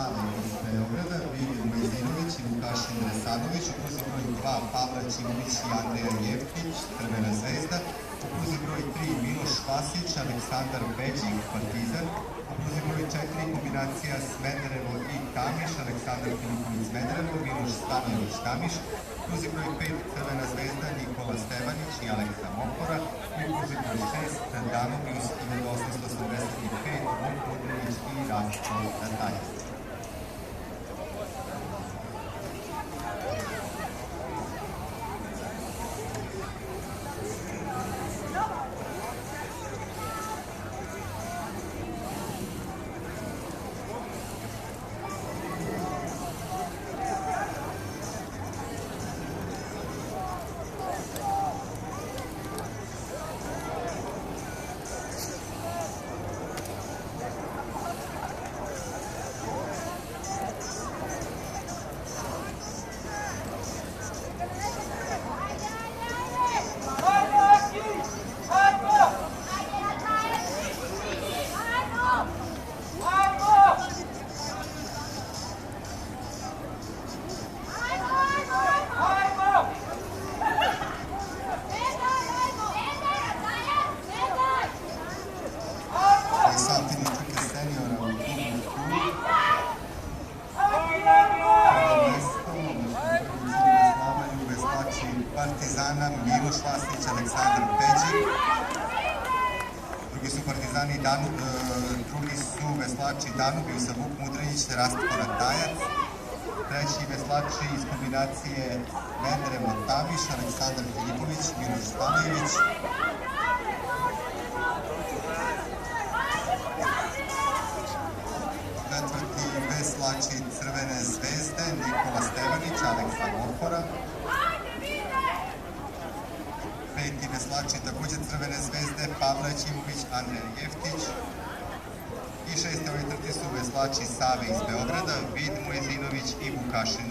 Sava iz Beograda, Vilij Mojzinović i Vukašin Resanović, u pruzi broj 2 Pavle Ćimović i Andreja Jeftić, Crvena zvezda, u pruzi broj 3 Miloš Vasić, Aleksandar Beđik, Partizan, u pruzi broj 4 kombinacija Smederevo i Tamiš, Aleksandar Filipović Smederevo, Miloš Stanojević Tamiš, u pruzi broj 5 Crvena zvezda Nikola Stevanić i Aleksa Mokora, i u pruzi broj 6 Danović 1885, Vuk Mudrinić i Rastko Ratajec. Partizana Miloš Vasić, Aleksandar Beđik, drugi su veslači Danubius, Vuk Mudrinić te Rastko Ratajac, treći veslači iz kombinacije Smederevo Tamiš, Aleksandar Filipović, Miloš Stanojević, četvrti veslači Crvene zvezde Nikola Stevanić, Aleksa Mokora, peti veslači također Crvene zvezde Pavle Ćimović, Andreja Jeftić i šesti su veslači Save iz Beograda, Vilij Mojzinović i Vukašin